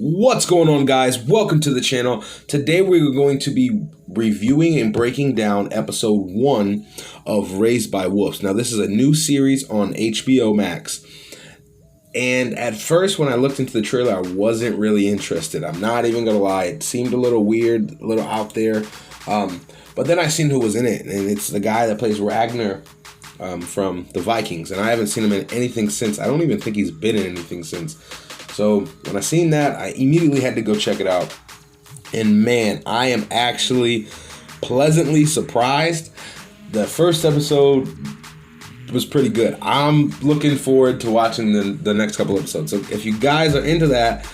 What's going on, guys? Welcome to the channel. Today we're going to be reviewing and breaking down episode 1 of Raised by Wolves. Now, this is a new series on HBO MAX. And at first, when I looked into the trailer, I wasn't really interested. I'm not even going to lie. It seemed a little weird, a little out there. But then I seen who was in it. And it's the guy that plays Ragnar from the Vikings. And I haven't seen him in anything since. I don't even think he's been in anything since. So when I seen that, I immediately had to go check it out. And man, I am actually pleasantly surprised. The first episode was pretty good. I'm looking forward to watching the next couple episodes. So if you guys are into that,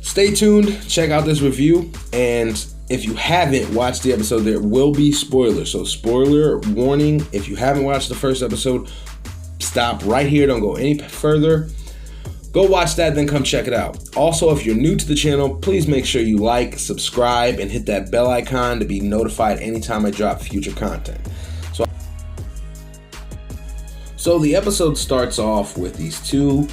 stay tuned, check out this review. And if you haven't watched the episode, there will be spoilers. So spoiler warning, if you haven't watched the first episode, stop right here. Don't go any further. Go watch that, then come check it out. Also, if you're new to the channel, please make sure you like, subscribe, and hit that bell icon to be notified anytime I drop future content. So the episode starts off with these two,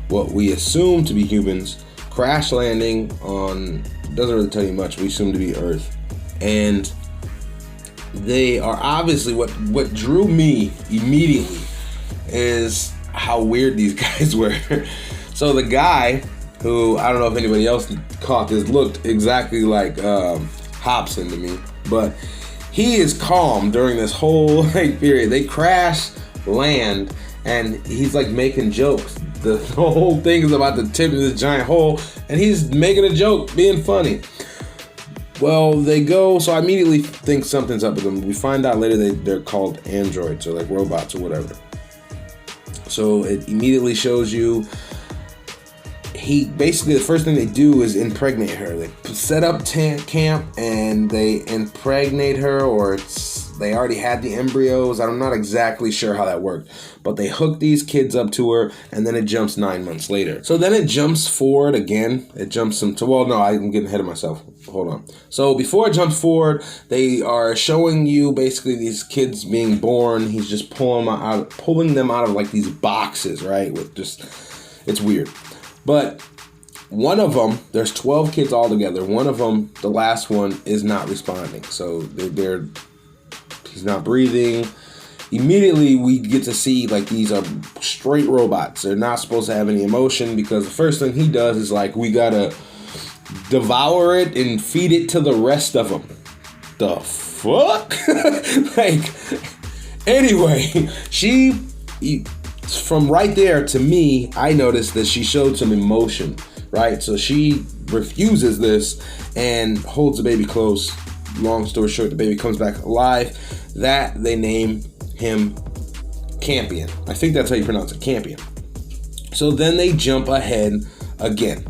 what we assume to be humans, crash landing on, doesn't really tell you much, we assume to be Earth. And they are obviously, what drew me immediately is how weird these guys were. So the guy, who I don't know if anybody else caught this, looked exactly like Hobson to me, but he is calm during this whole period. They crash, land, and he's like making jokes. The whole thing is about to tip into this giant hole, and he's making a joke, being funny. Well, they go, so I immediately think something's up with them. We find out later they're called androids or like robots or whatever. So it immediately shows you basically the first thing they do is impregnate her. They set up camp and they impregnate her, or they already had the embryos. I'm not exactly sure how that worked, but they hook these kids up to her, and then it jumps 9 months later. So then it jumps forward again. It jumps them to, well, no, I'm getting ahead of myself. Hold on. So before it jumps forward, they are showing you basically these kids being born. He's just pulling them out of like these boxes, right? With just, it's weird. But one of them, there's 12 kids all together. One of them, the last one, is not responding. So he's not breathing. Immediately, we get to see like these are straight robots. They're not supposed to have any emotion, because the first thing he does is like, we gotta devour it and feed it to the rest of them. The fuck? Anyway, from right there, to me, I noticed that she showed some emotion, right? So she refuses this and holds the baby close. Long story short, the baby comes back alive. That they name him Campion. I think that's how you pronounce it, Campion. So then they jump ahead again.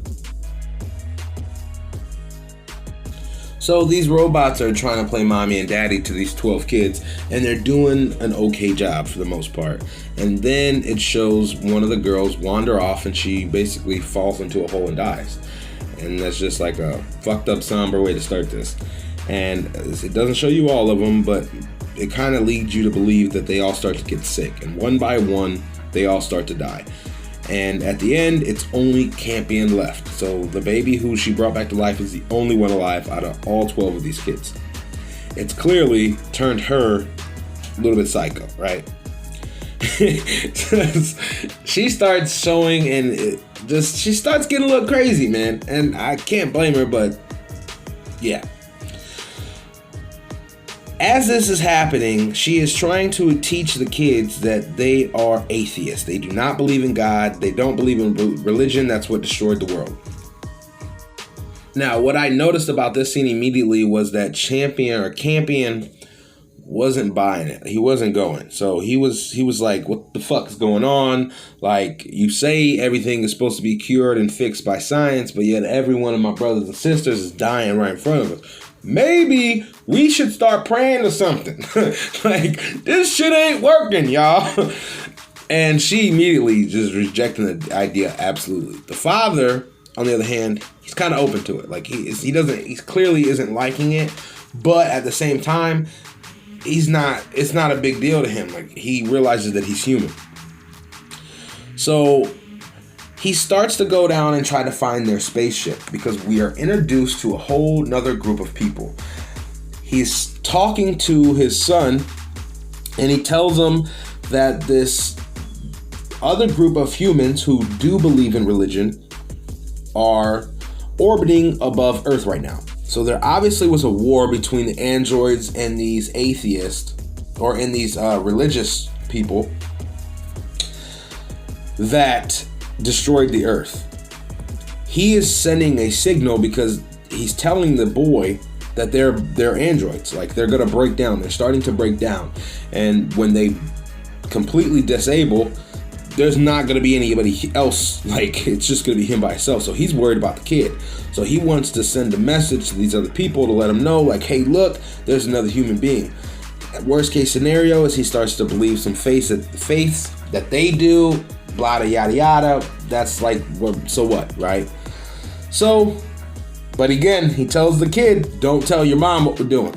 So these robots are trying to play mommy and daddy to these 12 kids, and they're doing an okay job for the most part. And then it shows one of the girls wander off, and she basically falls into a hole and dies. And that's just like a fucked up, somber way to start this. And it doesn't show you all of them, but it kind of leads you to believe that they all start to get sick. And one by one, they all start to die. And at the end, it's only Campion left. So the baby who she brought back to life is the only one alive out of all 12 of these kids. It's clearly turned her a little bit psycho, right? She starts showing, and she starts getting a little crazy, man. And I can't blame her, but yeah. As this is happening, she is trying to teach the kids that they are atheists. They do not believe in God. They don't believe in religion. That's what destroyed the world. Now, what I noticed about this scene immediately was that Campion wasn't buying it. He wasn't going. So he was like, what the fuck is going on? Like, you say everything is supposed to be cured and fixed by science, but yet every one of my brothers and sisters is dying right in front of us. Maybe we should start praying to something. Like, this shit ain't working, y'all. And she immediately just rejecting the idea absolutely. The father, on the other hand, he's kind of open to it. Like, he clearly isn't liking it, but at the same time, it's not a big deal to him. Like, he realizes that he's human. So he starts to go down and try to find their spaceship because we are introduced to a whole nother group of people. He's talking to his son, and he tells him that this other group of humans who do believe in religion are orbiting above Earth right now. So there obviously was a war between the androids and these atheists, or in these religious people, that destroyed the Earth. He is sending a signal because he's telling the boy that they're androids. Like, they're gonna break down. They're starting to break down. And when they completely disable, there's not gonna be anybody else. Like, it's just gonna be him by himself. So he's worried about the kid. So he wants to send a message to these other people to let them know, like, hey, look, there's another human being. Worst case scenario is he starts to believe some faiths that they do, blah, yada, yada. That's like, so what, right? So, but again, he tells the kid, don't tell your mom what we're doing.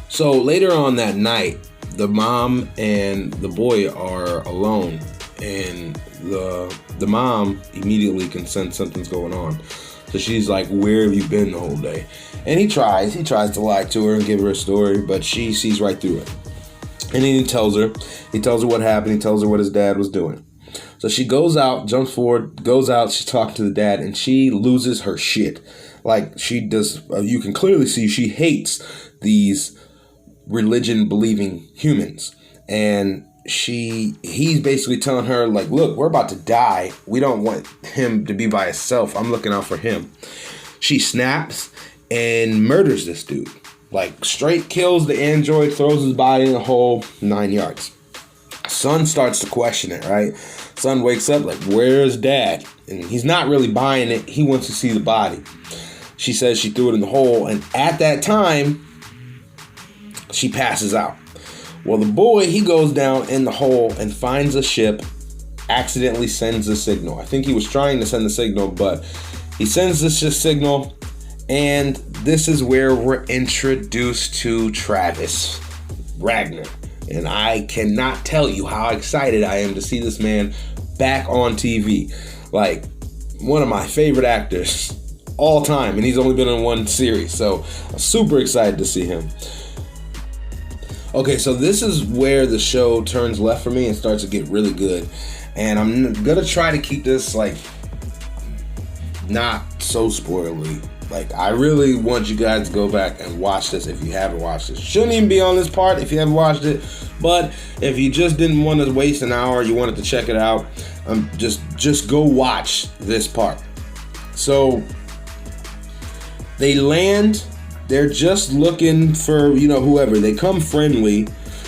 So later on that night, the mom and the boy are alone, and the mom immediately can sense something's going on. So she's like, where have you been the whole day? And he tries to lie to her and give her a story, but she sees right through it. And then he tells her what happened. He tells her what his dad was doing. So she goes out, jumps forward, goes out, she's talking to the dad, and she loses her shit. Like, she does, you can clearly see she hates these religion-believing humans. And he's basically telling her, like, look, we're about to die. We don't want him to be by himself. I'm looking out for him. She snaps and murders this dude. Like, straight kills the android, throws his body in a hole, 9 yards. Son starts to question it, right? Son wakes up like, where's dad? And he's not really buying it. He wants to see the body. She says she threw it in the hole, and at that time, she passes out. Well, the boy, he goes down in the hole and finds a ship, accidentally sends a signal. I think he was trying to send the signal, but he sends this signal, and this is where we're introduced to Travis Ragnar. And I cannot tell you how excited I am to see this man back on TV. Like, one of my favorite actors all time, and he's only been in one series, so I'm super excited to see him. Okay, so this is where the show turns left for me and starts to get really good. And I'm gonna try to keep this, like, not so spoilery. Like, I really want you guys to go back and watch this if you haven't watched it. Shouldn't even be on this part if you haven't watched it. But if you just didn't want to waste an hour, you wanted to check it out, just go watch this part. So they land. They're just looking for, whoever. They come friendly.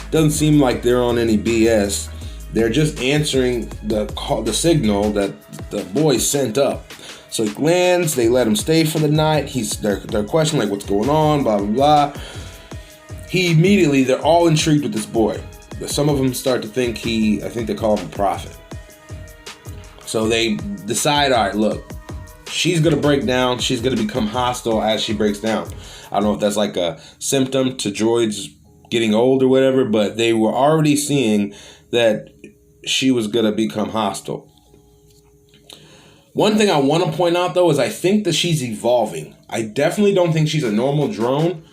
Doesn't seem like they're on any BS. They're just answering the signal that the boy sent up. So he lands. They let him stay for the night. They're questioning, like, what's going on, blah, blah, blah. They're all intrigued with this boy. Some of them start to think I think they call him a prophet. So they decide, all right, look, she's going to break down. She's going to become hostile as she breaks down. I don't know if that's like a symptom to droids getting old or whatever, but they were already seeing that she was going to become hostile. One thing I want to point out, though, is I think that she's evolving. I definitely don't think she's a normal drone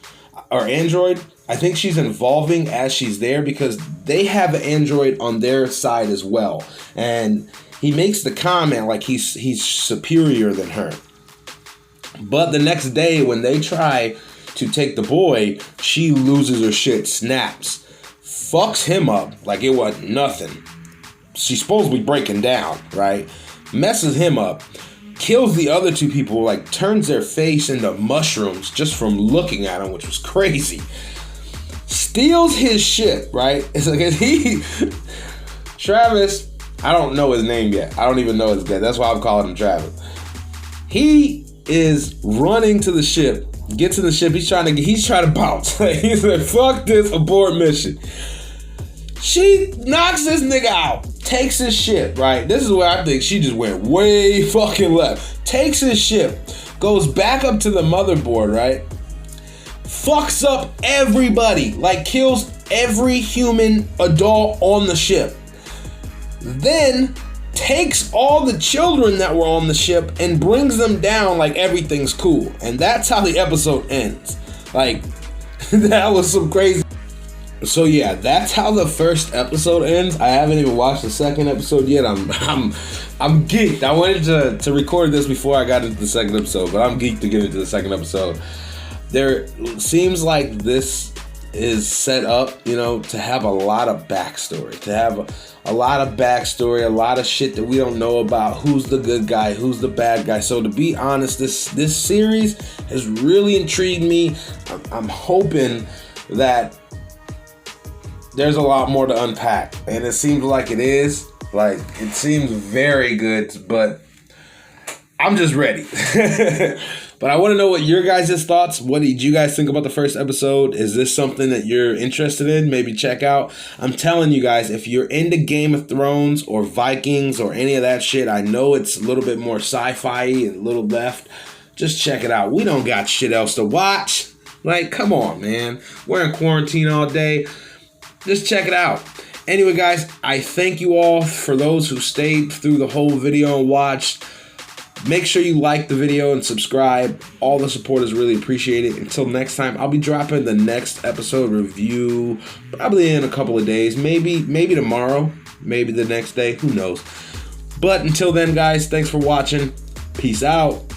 or android. I think she's evolving as she's there because they have an android on their side as well. And he makes the comment like he's superior than her. But the next day when they try to take the boy, she loses her shit, snaps, fucks him up like it was nothing. She's supposed to be breaking down, right? Messes him up, kills the other two people, like turns their face into mushrooms just from looking at him, which was crazy. Steals his shit, right? It's like Travis, I don't know his name yet. I don't even know his name. That's why I'm calling him Travis. He is running to the ship, gets in the ship, he's trying to bounce. He's like, fuck this, abort mission. She knocks this nigga out, takes his ship, right? This is where I think she just went way fucking left. Takes his ship, goes back up to the motherboard, right? Fucks up everybody, like kills every human adult on the ship. Then takes all the children that were on the ship and brings them down like everything's cool. And that's how the episode ends. Like, that was some crazy. So yeah, that's how the first episode ends. I haven't even watched the second episode yet. I'm geeked. I wanted to record this before I got into the second episode, but I'm geeked to get into the second episode. There seems like this is set up, to have a lot of backstory, a lot of shit that we don't know about. Who's the good guy? Who's the bad guy? So to be honest, this series has really intrigued me. I'm hoping that there's a lot more to unpack, and it seems like it is. Like, it seems very good, but I'm just ready. But I want to know what your guys' thoughts. What did you guys think about the first episode? Is this something that you're interested in? Maybe check out. I'm telling you guys, if you're into Game of Thrones or Vikings or any of that shit, I know it's a little bit more sci-fi and a little left. Just check it out. We don't got shit else to watch. Like, come on, man. We're in quarantine all day. Just check it out. Anyway, guys, I thank you all for those who stayed through the whole video and watched. Make sure you like the video and subscribe. All the support is really appreciated. Until next time, I'll be dropping the next episode review probably in a couple of days. Maybe tomorrow. Maybe the next day. Who knows? But until then, guys, thanks for watching. Peace out.